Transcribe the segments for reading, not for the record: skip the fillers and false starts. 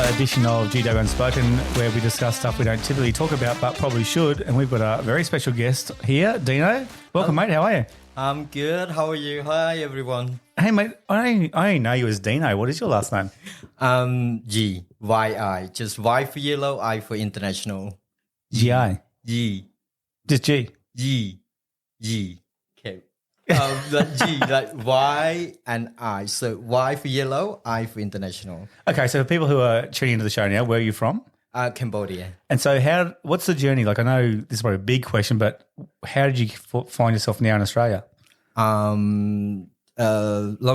edition of GW Unspoken, where we discuss stuff we don't typically talk about but probably should. And we've got a very special guest here, Deano. Welcome, mate. How are you? I'm good. How are you? Hi, everyone. Hey, mate. I only know you as Deano. What is your last name? G, Y-I. Just Y for yellow, I for international. G-I. G. Just G. G. G. Okay. Like G, like Y and I. So Y for yellow, I for international. Okay, so for people who are tuning into the show now, where are you from? Cambodia. And so what's the journey? Like, I know this is probably a big question, but how did you find yourself now in Australia? Long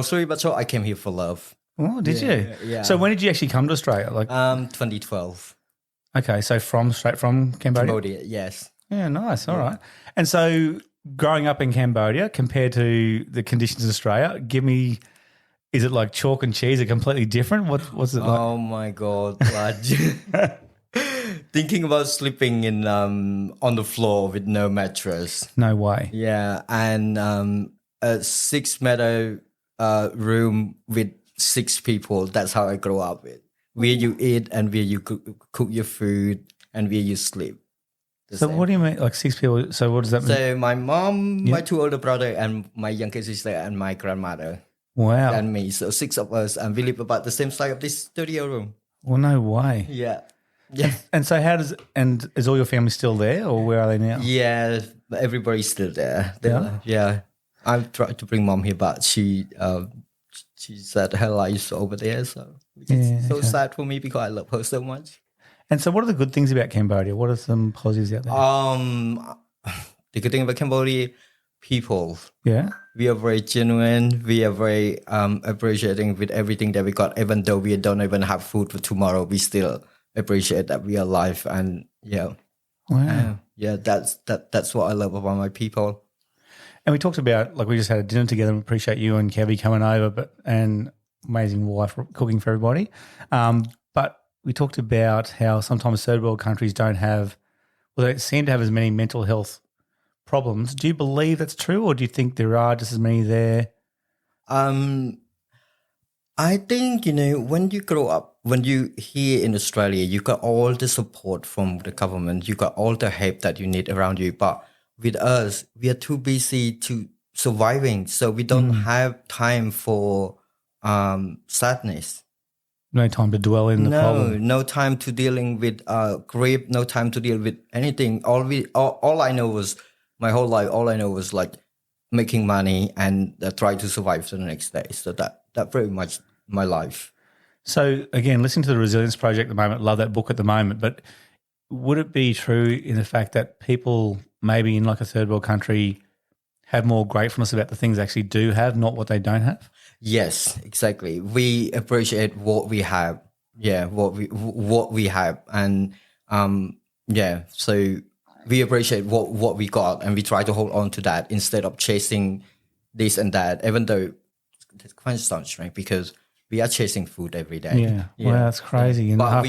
story but short, I came here for love. Oh, did you? Yeah. So when did you actually come to Australia? 2012. Okay, so straight from Cambodia? Cambodia, yes. Yeah, nice. All right. And so growing up in Cambodia compared to the conditions in Australia, is it like chalk and cheese? Are completely different? What's it like? Oh my God. Thinking about sleeping in on the floor with no mattress. No way. Yeah, and a 6-meter room with 6 people. That's how I grew up with. Where you eat and where you cook your food and where you sleep. So what do you mean, like 6 people? So what does that mean? So my mom, my 2 older brother, and my younger sister, and my grandmother. Wow. And me. So 6 of us, and we live about the same size of this studio room. Well, no way. Yeah. Yeah. And so is all your family still there, or where are they now? Yeah, everybody's still there. Yeah. I've tried to bring mom here, but she said her life's over there. So it's so sad for me because I love her so much. And so what are the good things about Cambodia? What are some positives out there? The good thing about Cambodia, people. Yeah. We are very genuine. We are very appreciating with everything that we got. Even though we don't even have food for tomorrow, we still appreciate that we are alive. And wow. That's what I love about my people. And we talked about, like, we just had a dinner together. We appreciate you and Kevy coming over, and amazing wife cooking for everybody. But we talked about how sometimes third world countries they seem to have as many mental health problems. Do you believe that's true, or do you think there are just as many there? I think, when you grow up, when you here in Australia, you got all the support from the government, you got all the help that you need around you. But with us, we are too busy to surviving, so we don't have time for sadness. No time to dwell in the problem. No time to dealing with grief. No time to deal with anything. All I know was my whole life. All I know was like making money and try to survive for the next day. So that pretty much my life. So again, listening to the Resilience Project at the moment, love that book at the moment. But would it be true in the fact that people maybe in like a third world country have more gratefulness about the things they actually do have, not what they don't have? Yes, exactly. We appreciate what we have. Yeah, what we have, and so we appreciate what we got, and we try to hold on to that instead of chasing this and that. Even though it's kind of sounds strange because we are chasing food every day. Yeah. Wow, that's crazy. Yeah. But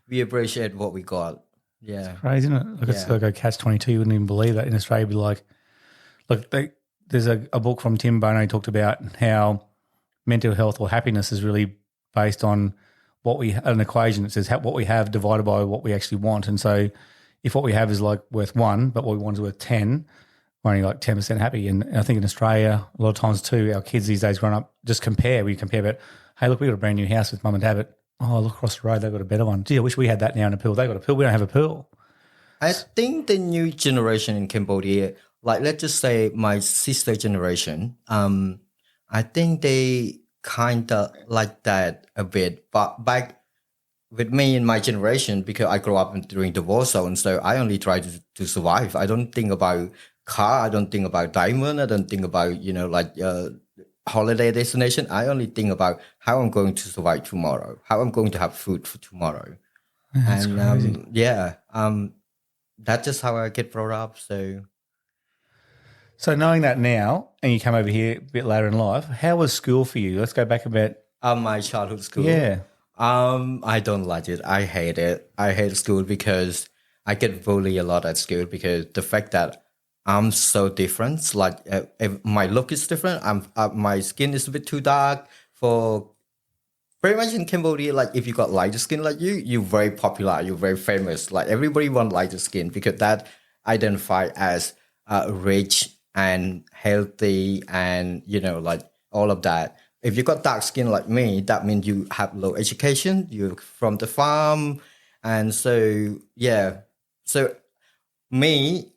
we appreciate what we got. Yeah, it's crazy, isn't it? Like it's like a catch-22. You wouldn't even believe that in Australia. Be like, look, there's a book from Tim Bono. He talked about how mental health or happiness is really based on an equation. It says what we have divided by what we actually want. And so if what we have is like worth 1, but what we want is worth 10, we're only like 10% happy. And I think in Australia, a lot of times too, our kids these days growing up just compare. We compare about, hey, look, we got a brand new house with mum and dad. Oh, look across the road, they've got a better one. Gee, I wish we had that now in a pool. They've got a pool. We don't have a pool. I think the new generation in Cambodia, like let's just say my sister generation, I think they kind of like that a bit. But back with me in my generation, because I grew up during the war zone, so I only try to survive. I don't think about car. I don't think about diamond. I don't think about, holiday destination. I only think about how I'm going to survive tomorrow, how I'm going to have food for tomorrow. That's crazy. That's just how I get brought up. So knowing that now, and you come over here a bit later in life, how was school for you? Let's go back a bit. My childhood school. Yeah. I don't like it. I hate it. I hate school because I get bullied a lot at school because the fact that I'm so different. Like my look is different. My skin is a bit too dark for pretty much in Cambodia, like if you got lighter skin like you're very popular, you're very famous. Like everybody want lighter skin because that identify as rich and healthy and, like all of that. If you got dark skin like me, that means you have low education, you're from the farm. And so, yeah. So me,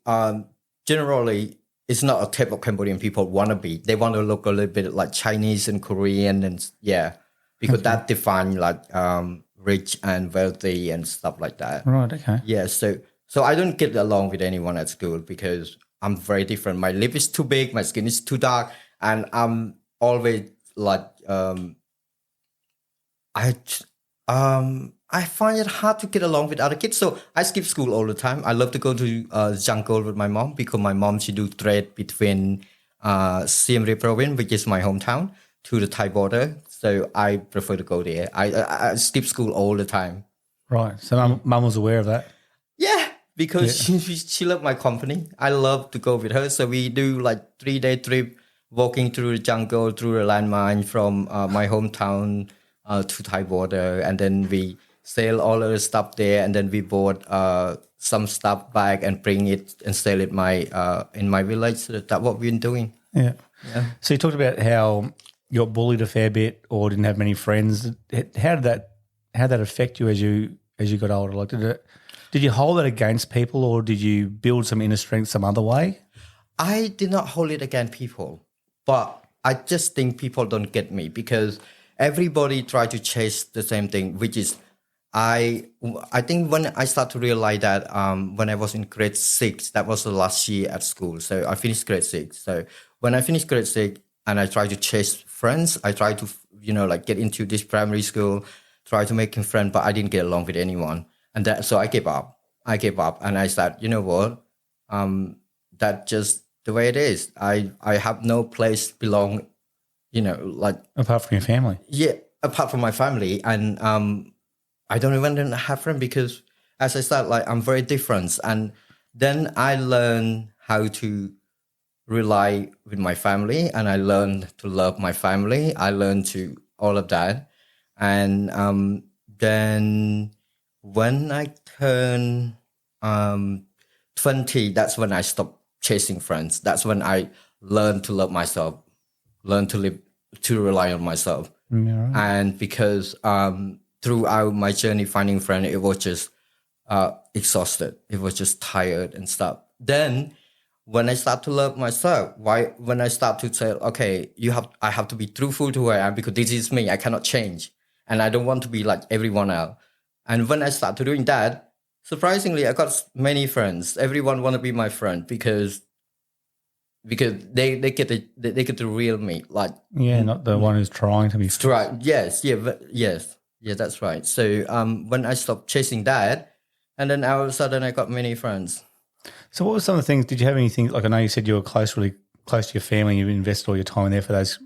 generally, it's not a type of Cambodian people want to be. They want to look a little bit like Chinese and Korean and because that defines like rich and wealthy and stuff like that. Right. Okay. Yeah. So I don't get along with anyone at school because I'm very different. My lip is too big, my skin is too dark, and I'm always like I find it hard to get along with other kids. So I skip school all the time. I love to go to jungle with my mom because my mom, she do trade between Siem Reap province, which is my hometown, to the Thai border. So I prefer to go there. I skip school all the time. Right. So mum was aware of that. Yeah, because she loved my company. I love to go with her. So we do like 3-day trip, walking through the jungle, through the landmine from my hometown to Thai border, and then we sell all of the stuff there, and then we bought some stuff back and bring it and sell it in my village. So that's what we've been doing. Yeah. So you talked about how you got bullied a fair bit or didn't have many friends. How did that affect you as you got older? Like, did you hold that against people, or did you build some inner strength some other way? I did not hold it against people, but I just think people don't get me because everybody try to chase the same thing, which is I think when I start to realize that when I was in grade 6, that was the last year at school. So I finished grade 6. So when I finished grade 6 and I tried to chase friends, I tried to, like get into this primary school, try to make a friend, but I didn't get along with anyone. And so I gave up. And I said, you know what? That's just the way it is. I have no place to belong, like. Apart from your family. Yeah, apart from my family. And I don't even have friends because, as I said, like I'm very different. And then I learned how to rely with my family, and I learned to love my family. I learned to all of that. And then when I turned 20, that's when I stopped chasing friends. That's when I learned to love myself, learned to live, to rely on myself. Yeah, right. And because throughout my journey finding friends, it was just exhausted. It was just tired and stuff. Then when I start to love myself, when I start to say, okay, I have to be truthful to who I am because this is me. I cannot change. And I don't want to be like everyone else. And when I started doing that, surprisingly, I got many friends. Everyone want to be my friend because they get the real me. Like, not the one who's trying to be. Right. Yes. Yeah, that's right. So when I stopped chasing that, and then all of a sudden I got many friends. So what were some of the things, did you have anything, like I know you said you were really close to your family, you invested all your time in there for those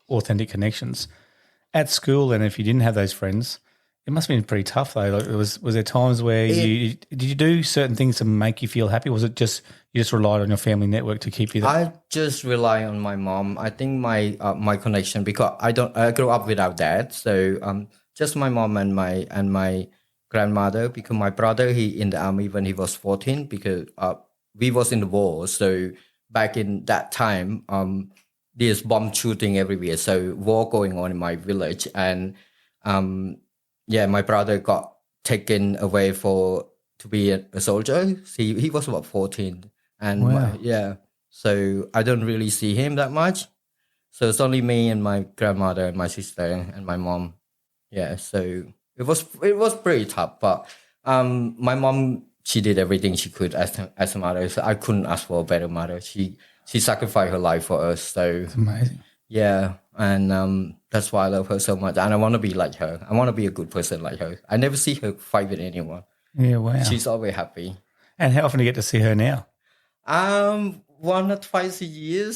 authentic connections. At school, and if you didn't have those friends, it must have been pretty tough though. Like, was there times where did you do certain things to make you feel happy? Was it just, you just relied on your family network to keep you there? I just rely on my mom. I think my connection, because I grew up without dad. So just my mom and my grandmother, because my brother, he in the army when he was 14, because we was in the war. So back in that time, there's bomb shooting everywhere. So war going on in my village. And my brother got taken away to be a soldier. He was about 14. And wow. So I don't really see him that much. So it's only me and my grandmother and my sister and my mom. Yeah, so it was pretty tough, but my mom, she did everything she could as a mother. So I couldn't ask for a better mother. She sacrificed her life for us. So It's amazing. Yeah, and that's why I love her so much. And I want to be like her. I want to be a good person like her. I never see her fight with anyone. Yeah, wow. She's always happy. And how often do you get to see her now? 1 or twice a year.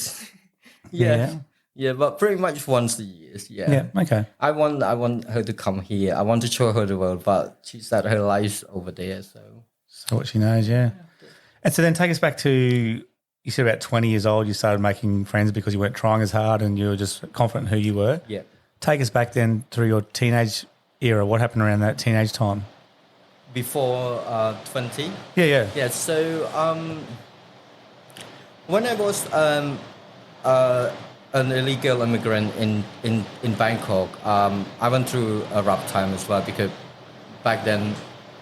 Yeah, but pretty much once a year. Yeah. Yeah, okay. I want her to come here. I want to show her the world, but she said her life's over there. So what she knows, yeah. And so then take us back to, you said about 20 years old, you started making friends because you weren't trying as hard and you were just confident who you were. Yeah. take us back then through your teenage era. What happened around that teenage time? Before 20. Yeah. Yeah. So when I was an illegal immigrant in Bangkok, I went through a rough time as well because back then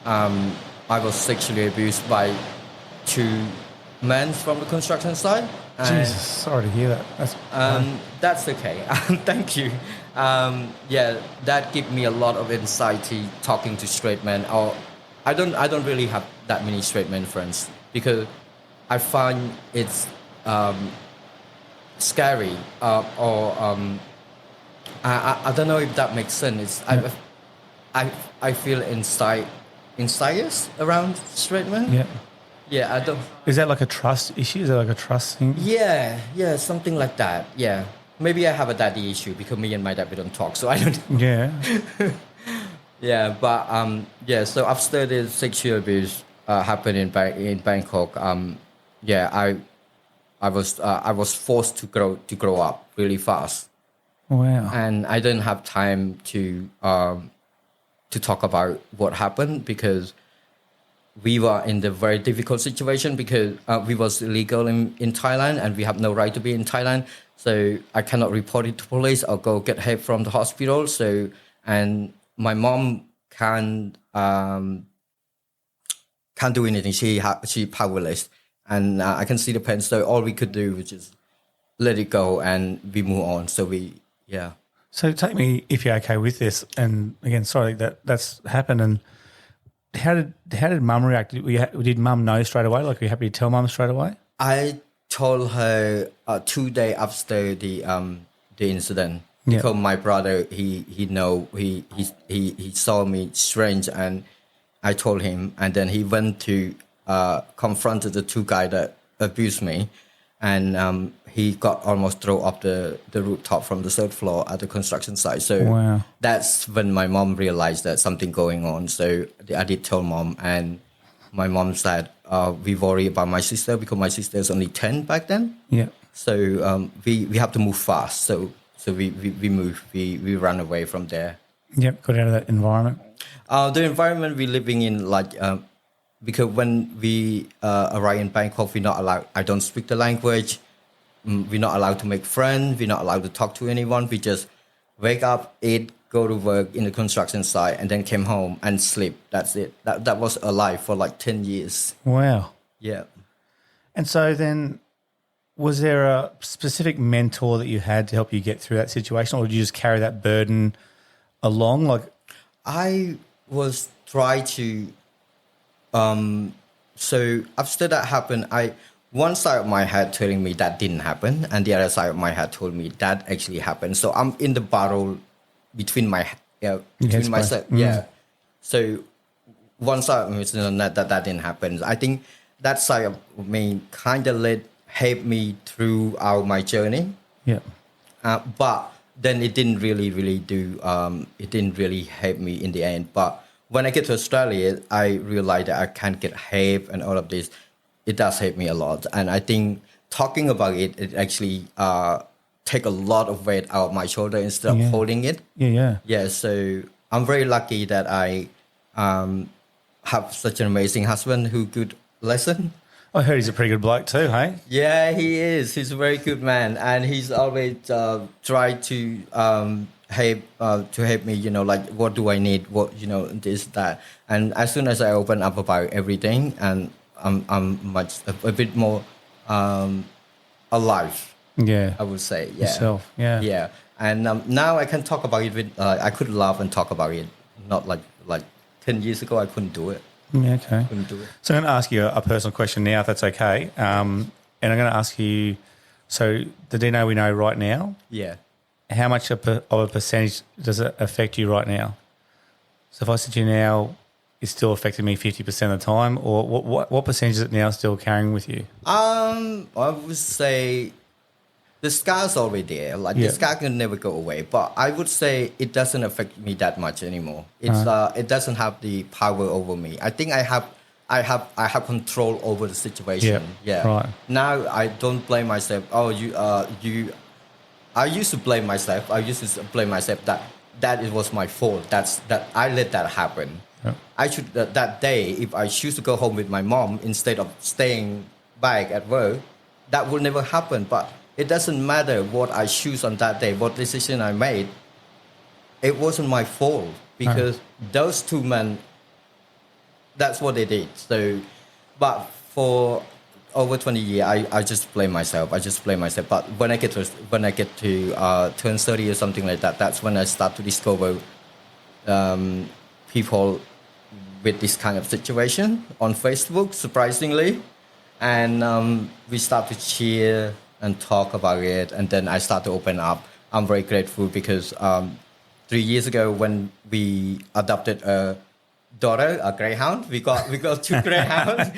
I was sexually abused by 2 men from the construction site. And, Jesus, sorry to hear that. that's okay. Thank you. Yeah, that gave me a lot of anxiety talking to straight men. Or I don't really have that many straight men friends because I find it's scary. I don't know if that makes sense. I feel anxious around straight men. Yeah. Yeah, I don't. Is that like a trust issue? Is that like a trust thing? Yeah, something like that. Yeah, maybe I have a daddy issue because me and my dad we don't talk, so I don't. Yeah. Yeah, but yeah. So after the sexual abuse happened in Bangkok, yeah, I was forced to grow up really fast. Wow. And I didn't have time to talk about what happened because we were in the very difficult situation because we was illegal in Thailand and we have no right to be in Thailand. So I cannot report it to police or go get help from the hospital. So, and my mom can't do anything. She powerless, and I can see the pain. So all we could do was just let it go and we move on. So yeah. So take me, if you're okay with this, and again, sorry that's happened. And how did Mum react? Did Mum know straight away? Like, were you happy to tell Mum straight away? I told her 2 days after the incident because my brother he saw me strange, and I told him, and then he went to confront the 2 guys that abused me, and he got almost thrown off the rooftop from the 3rd floor at the construction site. So wow. That's when my mom realized that something going on. So I did tell Mom, and my mom said, we worry about my sister because my sister is only 10 back then. Yeah. So we have to move fast. So we moved. We ran away from there. Yep, got out of that environment. The environment we're living in, like, because when we arrive in Bangkok, we're not allowed. I don't speak the language. We're not allowed to make friends. We're not allowed to talk to anyone. We just wake up, eat, go to work in the construction site, and then came home and sleep. That's it. That was a life for like 10 years. Wow. Yeah. And so then, was there a specific mentor that you had to help you get through that situation, or did you just carry that burden along? Like, I was trying to. So after that happened, one side of my head telling me that didn't happen, and the other side of my head told me that actually happened. So I'm in the battle between myself. Yeah. So one side of me is that didn't happen. I think that side of me kind of helped me throughout my journey. Yeah. But then it didn't really do. It didn't really help me in the end. But when I get to Australia, I realized that I can't get help and all of this. It does help me a lot. And I think talking about it actually take a lot of weight out of my shoulder instead of holding it. Yeah. Yeah, so I'm very lucky that I have such an amazing husband who could listen. I heard he's a pretty good bloke too, hey? Yeah, he is. He's a very good man. And he's always tried to help me, like what do I need, what, this, that. And as soon as I open up about everything, and I'm a bit more alive. Yeah, I would say. Yeah. Yourself. Yeah. Yeah. And now I can talk about it with. I could laugh and talk about it. Not like 10 years ago, I couldn't do it. Yeah. Okay. Couldn't do it. So I'm going to ask you a personal question now, if that's okay. And I'm going to ask you. So the Deano we know right now. Yeah. How much of a percentage does it affect you right now? So if I said to you now, it's still affecting me 50% of the time, or what percentage is it now still carrying with you? I would say the scar's already there. The scar can never go away. But I would say it doesn't affect me that much anymore. It doesn't have the power over me. I think I have control over the situation. Yeah. Right. Now I don't blame myself. Oh, I used to blame myself. I used to blame myself that it was my fault. That I let that happen. Yeah. I should that day, if I choose to go home with my mom instead of staying back at work, that will never happen. But it doesn't matter what I choose on that day, what decision I made. It wasn't my fault because those two men, that's what they did. So, but for over 20 years, I just blame myself. But when I get to turn 30 or something like that, that's when I start to discover people with this kind of situation on Facebook, surprisingly. And we start to cheer and talk about it. And then I start to open up. I'm very grateful because 3 years ago when we adopted a daughter, a greyhound, we got two greyhounds.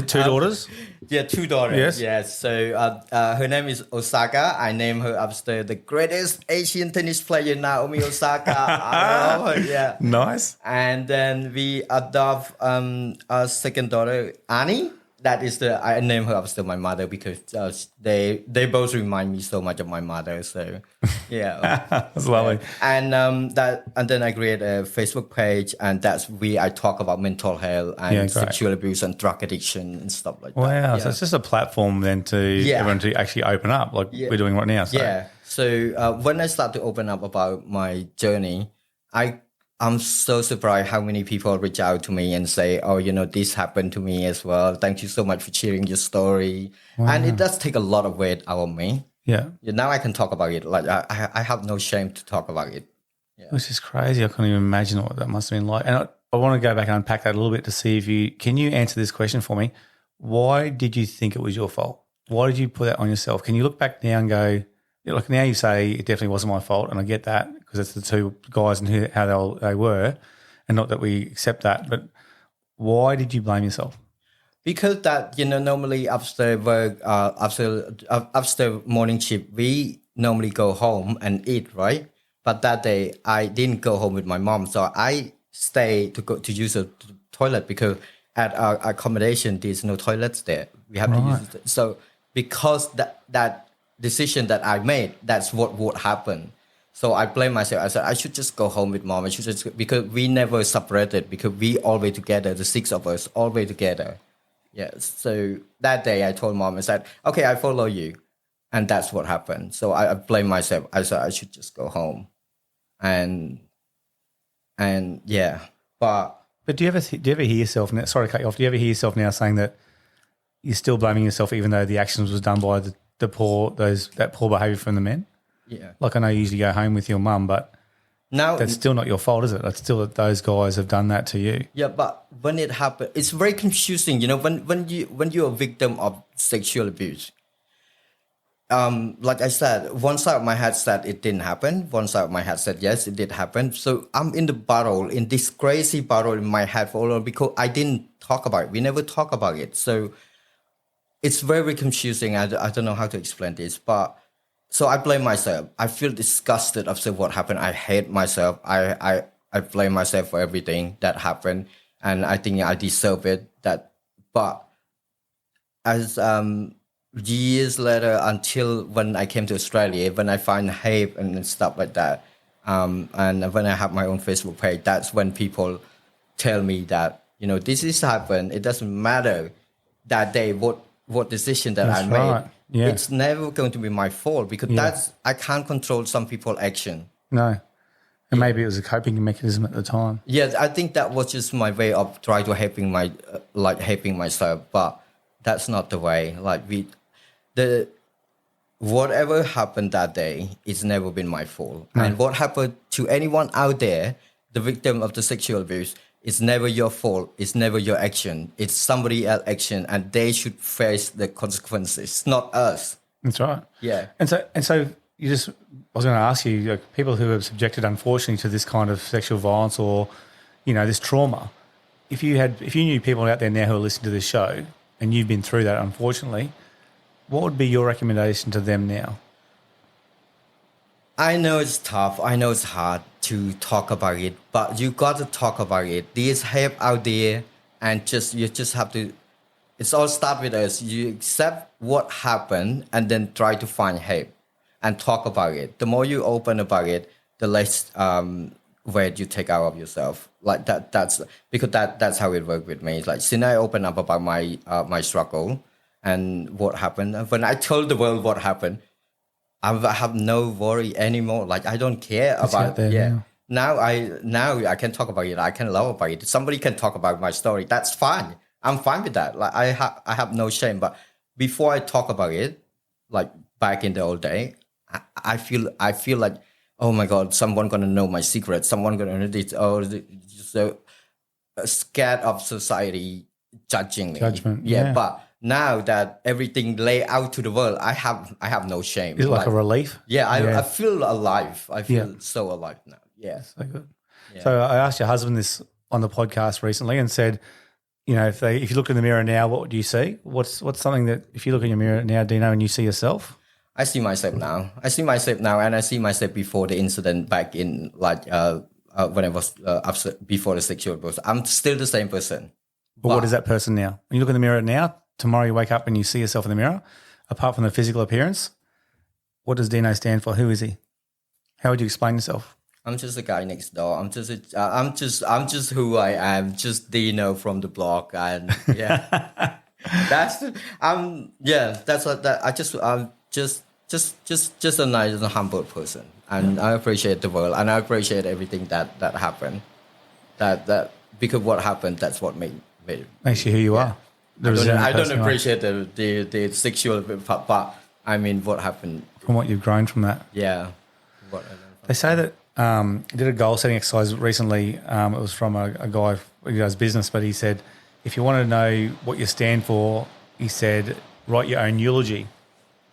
Two daughters? Yeah, two daughters. Yes. So her name is Osaka. I named her after the greatest Asian tennis player, Naomi Osaka. I love her. Yeah. Nice. And then we adopt our second daughter, Annie. That is I named her after my mother because they both remind me so much of my mother. So yeah, that's lovely. And then I create a Facebook page, and that's where I talk about mental health and sexual abuse and drug addiction and stuff like that. Wow, Yeah. so it's just a platform then to everyone to actually open up, like we're doing right now. So. Yeah. So when I start to open up about my journey, I'm so surprised how many people reach out to me and say, oh, this happened to me as well. Thank you so much for sharing your story. Wow. And it does take a lot of weight out of me. Yeah. Now I can talk about it. Like I have no shame to talk about it. Yeah. Which is crazy. I can't even imagine what that must have been like. And I want to go back and unpack that a little bit to see can you answer this question for me? Why did you think it was your fault? Why did you put that on yourself? Can you look back now and go, like now you say it definitely wasn't my fault, and I get that because it's the two guys and how they were, and not that we accept that. But why did you blame yourself? Because that normally after work, after morning shift, we normally go home and eat, right? But that day I didn't go home with my mom, so I stay to use the toilet because at our accommodation there's no toilets there. We have to use it. So because that decision that I made, that's what would happen. So I blame myself. I said I should just go home with mom. Because we never separated because we always together, the six of us always together. Yes. So that day I told mom, I said, okay, I follow you. And that's what happened. So I blame myself. I said I should just go home. And yeah. But do you ever hear yourself now, sorry to cut you off, do you ever hear yourself now saying that you're still blaming yourself even though the actions was done by that poor behaviour from the men? Yeah. Like I know you usually go home with your mum, but now that's still not your fault, is it? It's still that those guys have done that to you. Yeah, but when it happened, it's very confusing. When you're a victim of sexual abuse, like I said, one side of my head said it didn't happen. One side of my head said yes, it did happen. So I'm in this crazy battle in my head for all because I didn't talk about it. We never talk about it. So it's very confusing. I don't know how to explain this, but so I blame myself. I feel disgusted after what happened. I hate myself. I blame myself for everything that happened, and I think I deserve it. But as years later, until when I came to Australia, when I find help and stuff like that, and when I have my own Facebook page, that's when people tell me that this is happened. It doesn't matter that day what decision that I made. Yeah. It's never going to be my fault because I can't control some people's action. No. And maybe it was a coping mechanism at the time. Yeah, I think that was just my way of trying to helping myself, but that's not the way. Whatever happened that day, it's never been my fault. No. And what happened to anyone out there, the victim of the sexual abuse, it's never your fault. It's never your action. It's somebody else's action, and they should face the consequences, not us. That's right. Yeah. And so I was going to ask you, like, people who are subjected, unfortunately, to this kind of sexual violence or, this trauma. If you knew people out there now who are listening to this show, and you've been through that, unfortunately, what would be your recommendation to them now? I know it's tough. I know it's hard to talk about it, but you got to talk about it. There's help out there, and you just have to. It's all start with us. You accept what happened, and then try to find help. and talk about it. The more you open about it, the less weight you take out of yourself. Like that's because that's how it worked with me. It's like since I open up about my struggle and what happened, when I told the world what happened, I have no worry anymore. Like I don't care about there, yeah. Now I can talk about it. I can love about it. Somebody can talk about my story. That's fine. I'm fine with that. Like I have no shame. But before I talk about it, like back in the old day, I feel like, oh my God, someone gonna know my secret. Someone gonna know this. Oh, so scared of society judging me. Judgment. Yeah, Yeah. but now that everything lay out to the world, I have no shame. Is it like a relief? Yeah, I feel alive. I feel so alive now. Yeah. So good. Yeah. So I asked your husband this on the podcast recently and said, you know, if you look in the mirror now, what do you see? What's something that if you look in your mirror now, Deano, and you see yourself? I see myself now. And I see myself before the incident back in like when I was before the sexual abuse. I'm still the same person. But what is that person now? When you look in the mirror now, tomorrow you wake up and you see yourself in the mirror, apart from the physical appearance, what does Deano stand for? Who is he? How would you explain yourself? I'm just a guy next door. I'm just who I am. Just Deano from the block, and yeah, that's what that. I'm just a nice and humble person, and I appreciate the world, and I appreciate everything that happened. That because what happened, that's what makes you who you are. I don't appreciate the sexual part, but I mean what happened from what you've grown from that. Yeah, they say that. I did a goal setting exercise recently. It was from a guy who does business, but he said, if you want to know what you stand for, he said, write your own eulogy.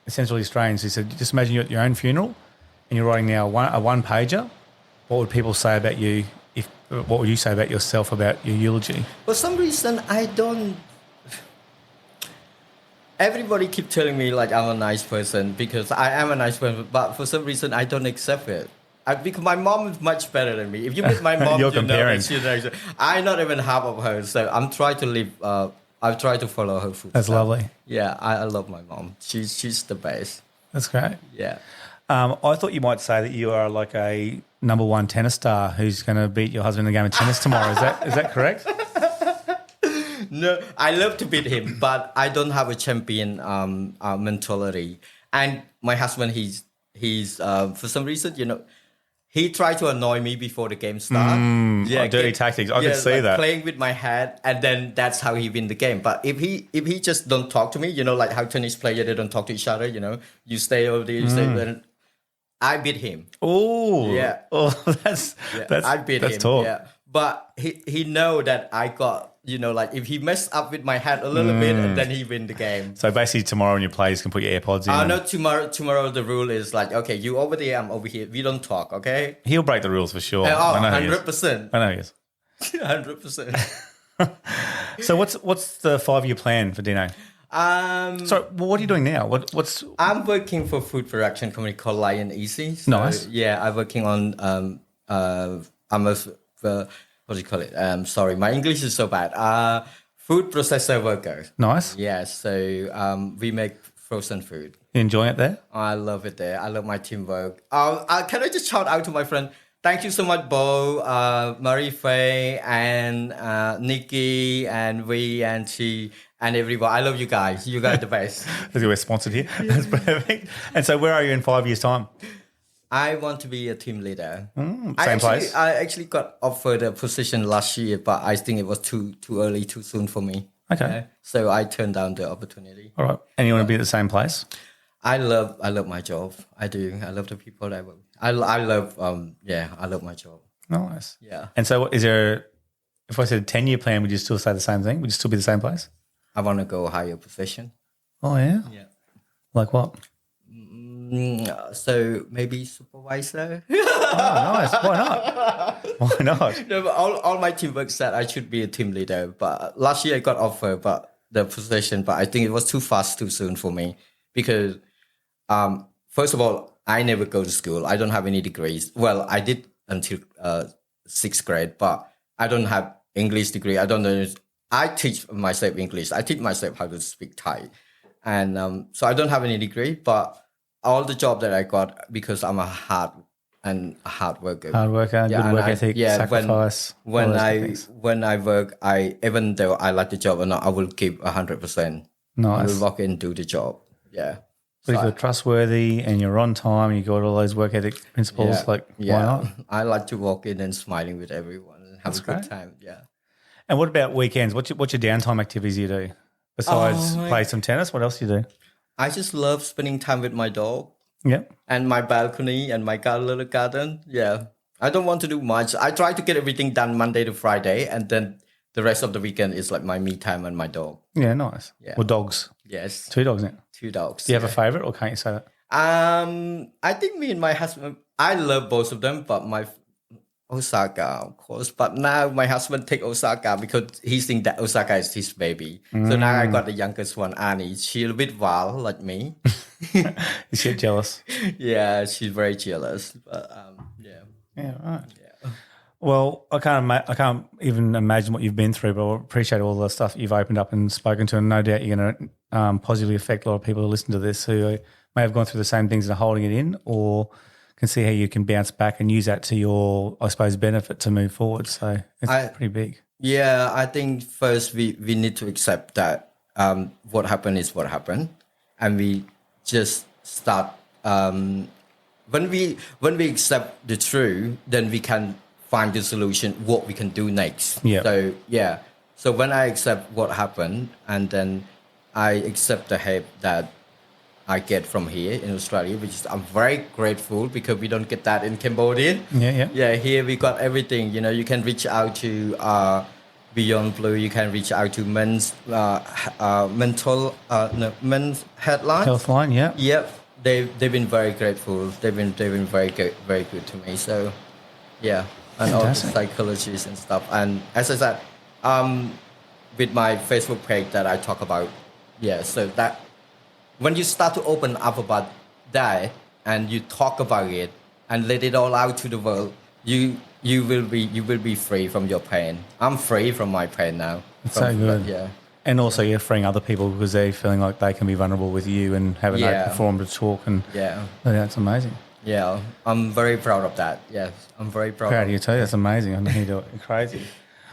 It sounds really strange. He said, just imagine you're at your own funeral and you're writing now a one-pager. What would people say about you? What would you say about yourself about your eulogy? For some reason, I don't. Everybody keep telling me like I'm a nice person because I am a nice person, but for some reason I don't accept it. Because my mom is much better than me. If you meet my mom, you're comparing. I'm not even half of her. So I'm trying to live. I've tried to follow her footsteps. That's lovely. Yeah, I love my mom. She's the best. That's great. Yeah. I thought you might say that you are like a number one tennis star who's going to beat your husband in a game of tennis tomorrow. Is that correct? No, I love to beat him, but I don't have a champion mentality. And my husband, he's for some reason, he tried to annoy me before the game starts. Dirty tactics. I can see that. Playing with my head, and then that's how he win the game. But if he just don't talk to me, like how tennis player, they don't talk to each other. You stay over there, you stay there. I beat him. Oh, yeah. Oh, that's I beat him. Talk. Yeah, but he know that I got. Like if he messed up with my head a little bit, and then he win the game. So basically, tomorrow when you play, you can put your AirPods in. No, tomorrow. Tomorrow the rule is like, okay, you over there, I'm over here. We don't talk, okay? He'll break the rules for sure. 100%. I know he is. 100%. So what's the 5-year plan for Deano? So what are you doing now? What's? I'm working for food production company called Lion Easy. So, nice. Yeah, I'm working on what do you call it? Sorry, my English is so bad. Food processor worker. Nice. Yeah, so we make frozen food. You enjoying it there? I love it there. I love my teamwork. Can I just shout out to my friend? Thank you so much, Bo, Marie Faye, and Nikki, and we, and she, and everyone. I love you guys. You guys are the best. We're sponsored here. That's perfect. And so where are you in 5 years' time? I want to be a team leader. Same place? I actually got offered a position last year, but I think it was too early, too soon for me. Okay. So I turned down the opportunity. All right. And you want to be at the same place? I love my job. I do. I love the people that I work with. I love I love my job. Nice. Yeah. And so is there, if I said a 10-year plan, would you still say the same thing? Would you still be the same place? I want to go higher position. Oh, yeah? Yeah. Like what? So maybe supervisor. Oh, nice. Why not? Why not? No, but all my teamwork said I should be a team leader. But last year I got offered the position, but I think it was too fast, too soon for me. Because first of all, I never go to school. I don't have any degrees. Well, I did until 6th grade, but I don't have English degree. I don't know. I teach myself English. I teach myself how to speak Thai. And so I don't have any degree, but all the job that I got because I'm a hard worker. Hard worker, Yeah, good and work ethic, sacrifice. when all those good I things. when I work, I even though I like the job or not, I will give 100%. I Nice. will walk in and do the job. Yeah. But So if you're trustworthy and you're on time, you got all those work ethic principles, why not? I like to walk in and smiling with everyone and have That's a good great. time. Yeah. And what about weekends? What's your downtime activities you do? Besides play some tennis, what else do you do? I just love spending time with my dog Yep. and my balcony and my little garden. Yeah. I don't want to do much. I try to get everything done Monday to Friday, and then the rest of the weekend is like my me time and my dog. Yeah, nice. Yeah. Well, dogs. Yes. 2 dogs now. 2 dogs. Do you have a favourite or can't you say that? I think me and my husband, I love both of them, but my Osaka, of course. But now my husband take Osaka because he thinks that Osaka is his baby. So now I got the youngest one, Annie. She's a bit wild like me. You get jealous. Yeah, she's very jealous. But yeah. Yeah, right. Yeah. Well, I can't even imagine what you've been through, but I appreciate all the stuff you've opened up and spoken to, and no doubt you're going to positively affect a lot of people who listen to this who may have gone through the same things and are holding it in, or can see how you can bounce back and use that to your, I suppose, benefit to move forward. So it's pretty big. Yeah, I think first we need to accept that what happened is what happened, and we just start. When we accept the truth, then we can find the solution. What we can do next. Yeah. So when I accept what happened, and then I accept the help that I get from here in Australia, which is I'm very grateful because we don't get that in Cambodia. Yeah. Here we got everything. You know, you can reach out to Beyond Blue. You can reach out to men's men's headline. Healthline, yeah. Yep, they've been very grateful. They've been very good to me. So yeah, and all the psychologists and stuff. And as I said, with my Facebook page that I talk about, so that. When you start to open up about that and you talk about it and let it all out to the world, you will be free from your pain. I'm free from my pain now. It's so good. Yeah. And also you're freeing other people because they're feeling like they can be vulnerable with you and have an open forum to talk. And that's amazing. Yeah, I'm very proud of that. Yes, I'm very proud of you too. That's amazing. I know you do it. Crazy.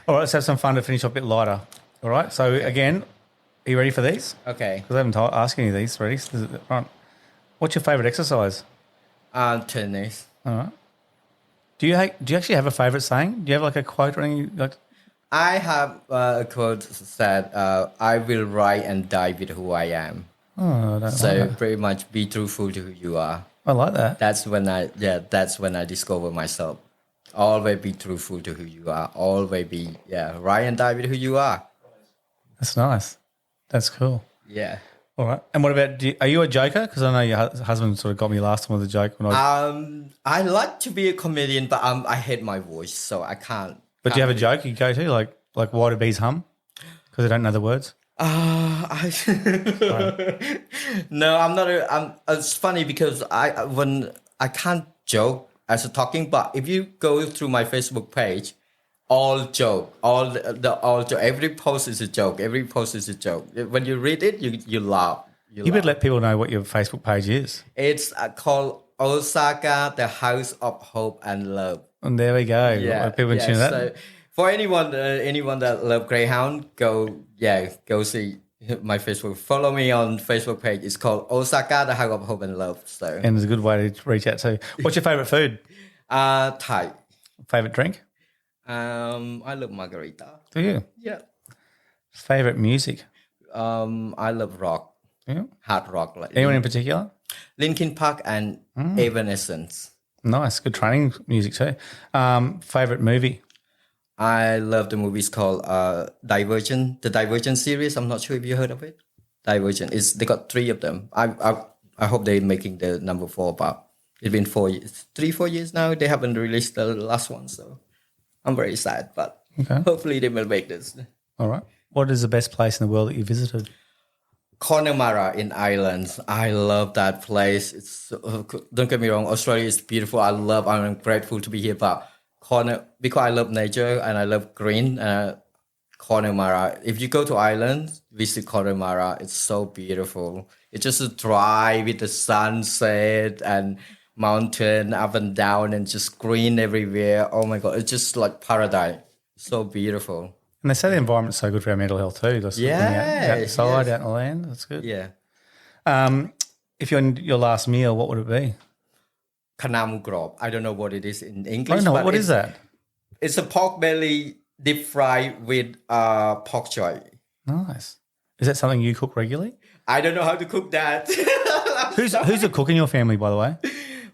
All right, let's have some fun to finish off a bit lighter. All right, so again, are you ready for these? Okay. Because I haven't asked any of these already. Right. What's your favourite exercise? Tennis. All right. Do you actually have a favourite saying? Do you have like a quote or anything? Like? I have a quote that I will rise and die with who I am. Oh, I don't so like that. Pretty much be truthful to who you are. I like that. That's when I discover myself. Always be truthful to who you are. Always be rise and die with who you are. That's nice. That's cool. Yeah. All right. And what about, are you a joker? Because I know your husband sort of got me last time with a joke. When I like to be a comedian, but I hate my voice, so I can't. But do you have a joke you go to, like why do bees hum? Because they don't know the words? No, I'm not. It's funny because I can't joke as a talking, but if you go through my Facebook page, all joke, all joke. Every post is a joke. Every post is a joke. When you read it, you laugh. You better let people know what your Facebook page is. It's called Osaka, the House of Hope and Love. And there we go. Yeah, people tune that. So for anyone that love Greyhound, go see my Facebook. Follow me on Facebook page. It's called Osaka, the House of Hope and Love. So and it's a good way to reach out to. What's your favorite food? Thai. Favorite drink? I love margarita. Do you? Yeah. Favorite music? I love rock. Yeah. Hard rock. Like anyone in particular? Linkin Park and Evanescence. Nice. Good training music too. Favorite movie? I love the movies called Divergent. The Divergent series. I'm not sure if you heard of it. Divergent. They got 3 of them. I hope they're making the number 4, but it's been 4 years, 3-4 years now. They haven't released the last one, so I'm very sad. But hopefully they will make this. All right. What is the best place in the world that you visited? Connemara in Ireland. I love that place. It's don't get me wrong. Australia is beautiful. I'm grateful to be here, but because I love nature and I love green. Connemara. If you go to Ireland, visit Connemara. It's so beautiful. It's just a drive with the sunset and mountain up and down and just green everywhere. Oh my God, it's just like paradise. So beautiful. And they say the environment's so good for our mental health too. Just looking outside, out in the land. That's good. Yeah. If you're in your last meal, what would it be? Kanam grob. I don't know what it is in I English. don't know. but What is that? It's a pork belly deep fried with pork choy. Nice. Is that something you cook regularly? I don't know how to cook that. Who's the cook in your family, by the way?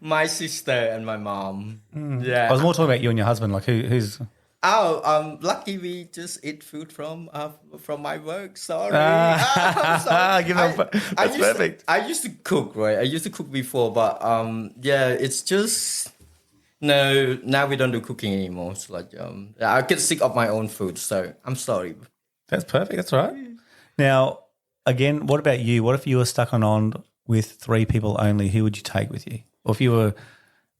My sister and my mom. Yeah. I was more talking about you and your husband. Like who's? Lucky we just eat food from my work. Sorry. Sorry. That's perfect. I used to cook, right? I used to cook before, but it's just no. Now we don't do cooking anymore. It's like I get sick of my own food, so I'm sorry. That's perfect. That's all right. Now, again, what about you? What if you were stuck on with 3 people only? Who would you take with you? Or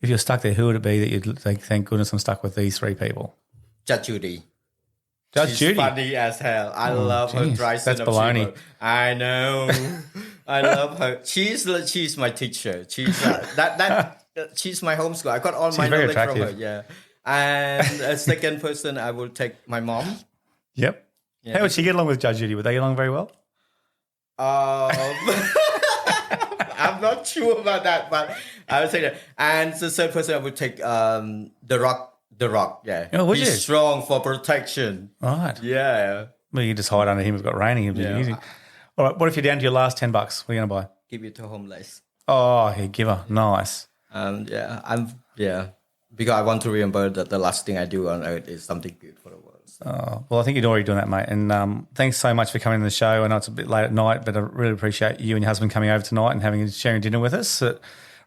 if you're stuck there, who would it be that you'd think, thank goodness I'm stuck with these 3 people? Judge Judy. Judge She's Judy. funny as hell. I love her dry sense of baloney. humor. I know. I love her. She's my teacher. She's she's my homeschool. I got all my very knowledge from her. attractive. Yeah. And a second person, I will take my mom. Yep. Yeah. How would she get along with Judge Judy? Would they get along very well? I'm not sure about that, but I would say that. And the third person, I would take the Rock. The Rock, yeah. Oh, would you? He's strong for protection. Right. Yeah. Well, you just hide under him. We've got raining. It'd be easy. All right. What if you're down to your last $10? What are you going to buy? Give it to homeless. Oh, here, give her. Nice. Because I want to remember that the last thing I do on earth is something good for the world. So. Oh, well, I think you're already doing that, mate. And thanks so much for coming on the show. I know it's a bit late at night, but I really appreciate you and your husband coming over tonight and sharing dinner with us.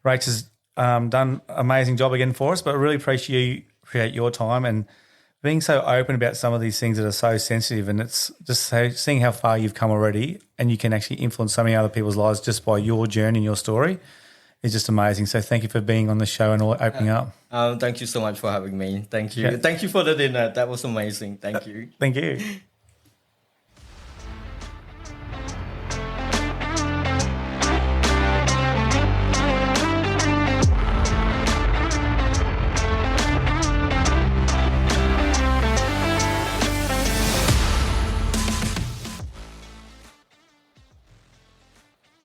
Rach has done an amazing job again for us, but I really appreciate your time and being so open about some of these things that are so sensitive. And it's just seeing how far you've come already, and you can actually influence so many other people's lives just by your journey and your story is just amazing. So thank you for being on the show and opening up. Thank you so much for having me. Thank you. Yeah. Thank you for the dinner. That was amazing. Thank you. Thank you.